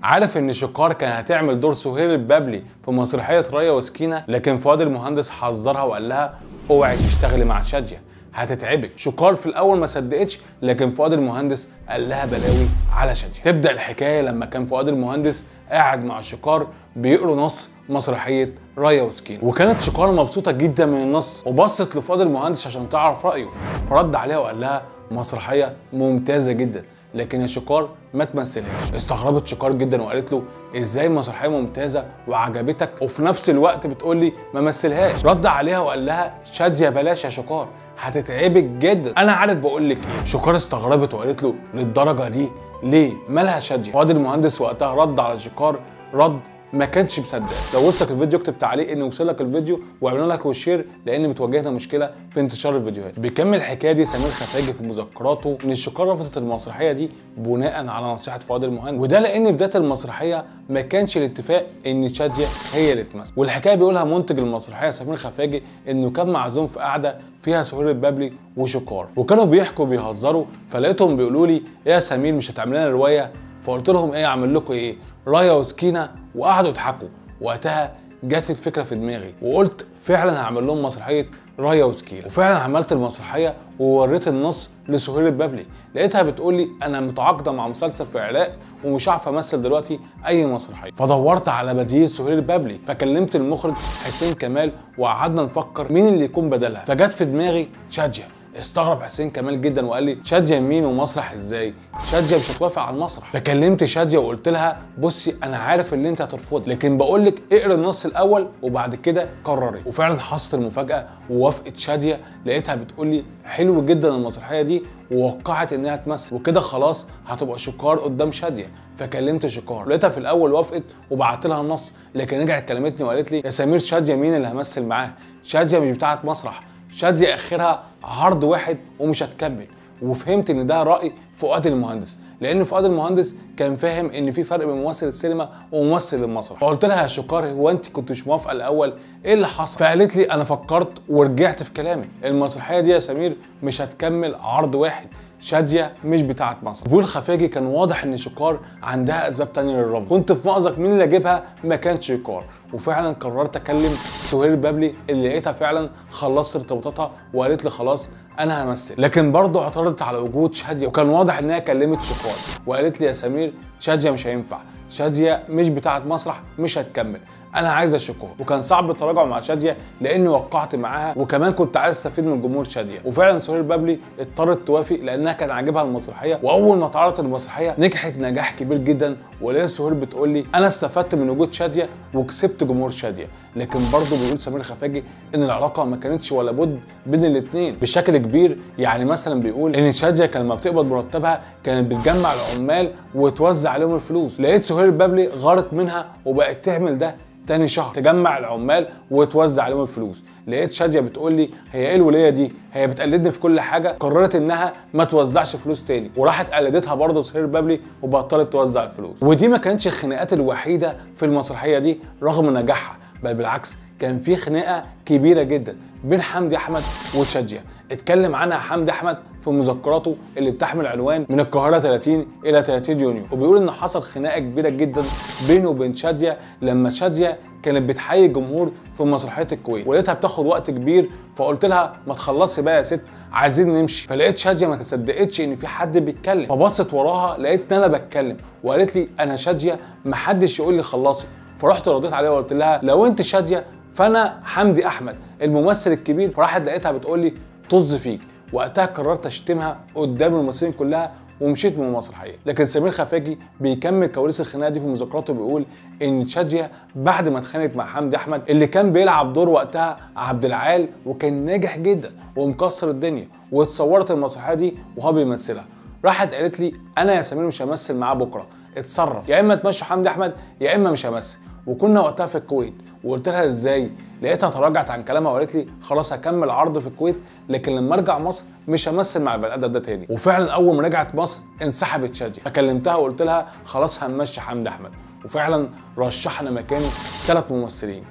عارف ان شكار كان هتعمل دور سهير البابلي في مسرحيه ريا وسكينه، لكن فؤاد المهندس حذرها وقال لها اوعي تشتغلي مع شاديه هتتعبك. شكار في الاول ما صدقتش، لكن فؤاد المهندس قال لها بلاوي على شاديه. تبدا الحكايه لما كان فؤاد المهندس قاعد مع شكار بيقروا نص مسرحيه ريا وسكينه، وكانت شكار مبسوطه جدا من النص وبصت لفؤاد المهندس عشان تعرف رايه، فرد عليها وقال لها مسرحيه ممتازه جدا لكن يا شكار ما تمثلهاش. استغربت شكار جدا وقالت له ازاي مسرحيه ممتازه وعجبتك وفي نفس الوقت بتقول لي ما مثلهاش؟ رد عليها وقال لها شاديه بلاش يا شكار هتتعبك جدا، انا عارف بقول لك ايه. شكار استغربت وقالت له للدرجه دي ليه؟ مالها شاديه؟ فؤاد المهندس وقتها رد على شكار رد ما كانش مصدق. لو وصلك الفيديو اكتب تعليق ان يوصلك الفيديو واعملوا لك وشير لان بتواجهنا مشكله في انتشار الفيديوهات. بيكمل الحكايه دي سمير خفاجي في مذكراته ان شكار رفضت المسرحيه دي بناء على نصيحه فؤاد المهندس، وده لان بدايه المسرحيه ما كانش الاتفاق ان شاديه هي اللي تمثل. والحكايه بيقولها منتج المسرحيه سمير خفاجي انه كان معزوم في قعده فيها سهير البابلي وشكار، وكانوا بيحكوا بيهزروا، فلقيتهم بيقولوا لي يا سمير مش هتعمل لنا روايه؟ فقلت لهم ايه اعمل لكم ايه؟ ريا وسكينه، وقعدوا يضحكوا. وقتها جت الفكره في دماغي وقلت فعلا هعمل لهم مسرحيه ريا وسكينه، وفعلا عملت المسرحيه ووريت النص لسهير البابلي. لقيتها بتقول لي انا متعاقده مع مسلسل في العراق ومش عارفه امثل دلوقتي اي مسرحيه. فدورت على بديل سهير البابلي، فكلمت المخرج حسين كمال وقعدنا نفكر مين اللي يكون بدلها، فجت في دماغي شاديه. استغرب حسين كمال جدا وقال لي شاديه مين ومسرح ازاي؟ شاديه مش هتوافق على المسرح. فكلمت شاديه وقلت لها بصي انا عارف ان انت هترفضي لكن بقول لك اقرا النص الاول وبعد كده قرري. وفعلا حصلت المفاجاه ووافقت شاديه. لقيتها بتقول لي حلو جدا المسرحيه دي ووقعت انها تمثل وكده خلاص هتبقى شكار قدام شاديه. فكلمت شكار لقيتها في الاول وافقت وبعت لها النص، لكن رجعت كلمتني وقالت لي يا سمير شاديه مين اللي همثل معاه؟ شاديه مش بتاعه مسرح، شاديه اخرها عرض واحد ومش هتكمل. وفهمت ان ده راي فؤاد المهندس، لان فؤاد المهندس كان فاهم ان في فرق بين ممثل السينما وممثل المسرح. فقلت لها يا شكار هو انت كنت مش موافقه الاول؟ ايه اللي حصل؟ فقالت لي انا فكرت ورجعت في كلامي، المسرحيه دي يا سمير مش هتكمل عرض واحد، شاديه مش بتاعه مسرح. بيقول خفاجي كان واضح ان شكار عندها اسباب تانية للرفض. كنت في مأزق مين اللي اجيبها؟ ما كانش شكار. وفعلا قررت اكلم سهير البابلي اللي لقيتها فعلا خلصت ارتباطاتها وقالت لي خلاص انا همثل، لكن برضه اعترضت على وجود شاديه، وكان واضح انها كلمت شكار وقالت لي يا سمير شاديه مش هينفع، شاديه مش بتاعه مسرح مش هتكمل، انا عايزه شكار. وكان صعب التراجع مع شاديه لاني وقعت معاها وكمان كنت عايز استفيد من جمهور شاديه. وفعلا سهير البابلي اضطرت توافق لانها كان عاجبها المسرحيه، واول ما اتعرضت المسرحيه نجحت نجاح كبير جدا. ولقيت سهير بتقول لي انا استفدت من وجود شاديه وكسبت جمهور شاديه. لكن برضه بيقول سمير خفاجي ان العلاقه ما كانتش ولا بد بين الاثنين بشكل كبير. يعني مثلا بيقول ان شاديه كان لما بتقبض مرتبها كانت بتجمع العمال وتوزع عليهم الفلوس. لقيت سهير البابلي غارت منها وبقت تعمل ده تاني شهر، تجمع العمال وتوزع عليهم الفلوس. لقيت شاديه بتقول لي هي ايه الوليه دي؟ هي بتقلدني في كل حاجه. قررت انها ما توزعش فلوس تاني وراحت قلدتها برضه سهير البابلي وبطلت توزع الفلوس. ودي ما كانتش الخناقات الوحيده في المسرحيه دي رغم نجاحها، بل بالعكس كان في خناقه كبيره جدا بين حمدي احمد وشاديه. اتكلم عنها حمدي احمد في مذكراته اللي بتحمل عنوان من القاهره 30 الى 30 يونيو، وبيقول ان حصل خناقه كبيره جدا بينه وبين شاديه لما شاديه كانت بتحيي الجمهور في مسرحيه الكويت، ولقيتها بتاخد وقت كبير. فقلت لها ما تخلصي بقى يا ست عايزين نمشي. فلقيت شاديه ما تصدقتش ان في حد بيتكلم، فبصت وراها لقيت انا بتكلم وقالت لي انا شاديه ما حدش يقول لي خلصي. فرحت رديت عليها وقلت لها لو انت شاديه فانا حمدي احمد الممثل الكبير. فراحت لقيتها بتقول لي طز فيك. وقتها قررت اشتمها قدام الممثلين كلها ومشيت من المسرحيه. لكن سمير خفاجي بيكمل كواليس الخناقه دي في مذكراته بيقول ان شاديه بعد ما اتخانقت مع حمدي احمد اللي كان بيلعب دور وقتها عبد العال وكان ناجح جدا ومكسر الدنيا، واتصورت المسرحيه دي وهو بيمثلها، راحت قالت لي انا يا سمير مش همثل معاه بكره، اتصرف يا اما تمشي حمدي احمد يا اما مش همثل. وكنا وقتها في الكويت وقلت لها ازاي؟ لقيتها تراجعت عن كلامها وقالت لي خلاص هكمل عرض في الكويت لكن لما ارجع مصر مش همثل مع البني ادم ده تاني. وفعلا اول ما رجعت مصر انسحبت شاديه، فكلمتها وقلت لها خلاص هنمشي حمدي احمد. وفعلا رشحنا مكاني 3 ممثلين،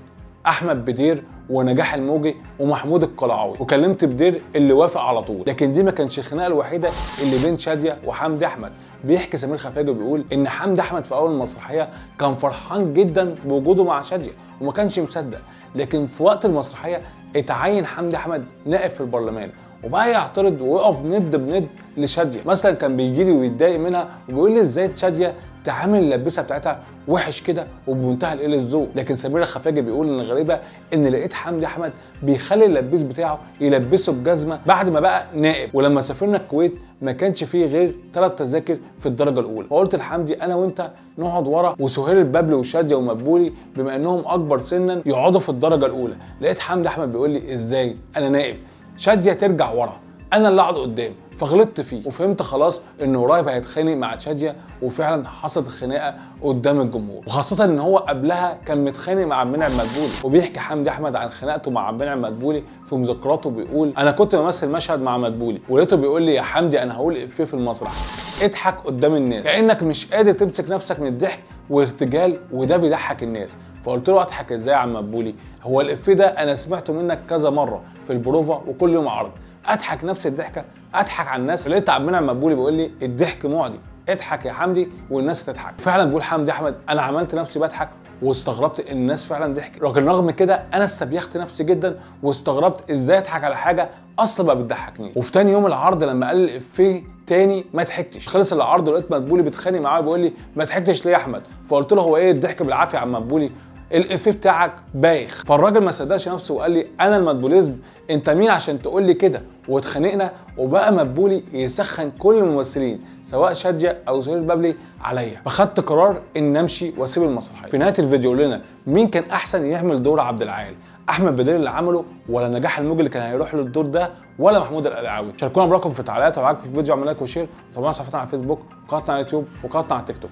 احمد بدير ونجاح الموجي ومحمود القلعاوي، وكلمت بدير اللي وافق على طول. لكن دي ما كانش الخناقه الوحيده اللي بين شاديه وحمدي احمد. بيحكي سمير خفاجي بيقول ان حمدي احمد في اول المسرحيه كان فرحان جدا بوجوده مع شاديه وما كانش مصدق، لكن في وقت المسرحيه اتعين حمدي احمد نائب في البرلمان وبقى يعترض ويقف ند بند لشاديه. مثلا كان بيجي لي ويتضايق منها وبيقول لي ازاي شاديه تعامل اللبسه بتاعتها وحش كده وبمنتهى قله الذوق. لكن سمير الخفاجي بيقول ان الغريبه ان لقيت حمدي احمد بيخلي اللبيس بتاعه يلبسه بجزمه بعد ما بقى نائب. ولما سافرنا الكويت ما كانش فيه غير 3 تذاكر في الدرجه الاولى، فقلت لحمدي انا وانت نقعد ورا وسهير البابلي وشاديه ومدبولي بما انهم اكبر سنا يقعدوا في الدرجه الاولى. لقيت حمدي احمد بيقول لي ازاي انا نائب، شاديه ترجع ورا، انا اللي اقعد قدام. فغلطت فيه وفهمت خلاص انه قريب هيتخانق مع شاديه، وفعلا حصلت خناقه قدام الجمهور، وخاصه ان هو قبلها كان متخانق مع عبد المنعم مدبولي. وبيحكي حمدي احمد عن خناقته مع عبد المنعم مدبولي في مذكراته، بيقول انا كنت بمثل مشهد مع مدبولي ولقيته بيقول لي يا حمدي انا هقول افيه في المسرح، اضحك قدام الناس كانك مش قادر تمسك نفسك من الضحك وارتجال وده بيضحك الناس. فقلت له اضحك ازاي يا عم مدبولي؟ هو الافيه ده انا سمعته منك كذا مره في البروفا وكل يوم عرض، اضحك نفس الضحكه، اضحك على الناس. لقيت عبد المنعم مدبولي بيقول لي الضحك معدي، اضحك يا حمدي والناس تضحك. فعلا بيقول حمدي احمد انا عملت نفسي بضحك واستغربت ان الناس فعلا ضحكت، لكن رغم كده انا استبيخت نفسي جدا واستغربت ازاي اضحك على حاجه اصلا ما بتضحكنيش. وفي تاني يوم العرض لما قال الافيه تاني ما ضحكتش. خلص العرض ولقيت مدبولي بيتخانق معايا بيقول لي ما ضحكتش ليه يا احمد؟ فقلت له هو ايه الضحك بالعافيه يا عم مدبولي؟ الافيه بتاعك بايخ. فالراجل ما صدقش نفسه وقال لي انا المدبوليزم، انت مين عشان تقول لي كده؟ واتخانقنا وبقى مدبولي يسخن كل الممثلين سواء شاديه او سهير البابلي عليا. فخدت قرار ان امشي واسيب المسرحيه. في نهايه الفيديو لنا مين كان احسن يعمل دور عبد العال؟ احمد بدير اللي عمله ولا نجاح الموجي اللي كان هيروح له الدور ده ولا محمود القلعاوي؟ شاركونا برايكم في التعليقات، ولو عجبك الفيديو اعمل لايك وشير، وطبعا صفحتنا على الفيسبوك وقناتنا على اليوتيوب وقناتنا على التيك توك.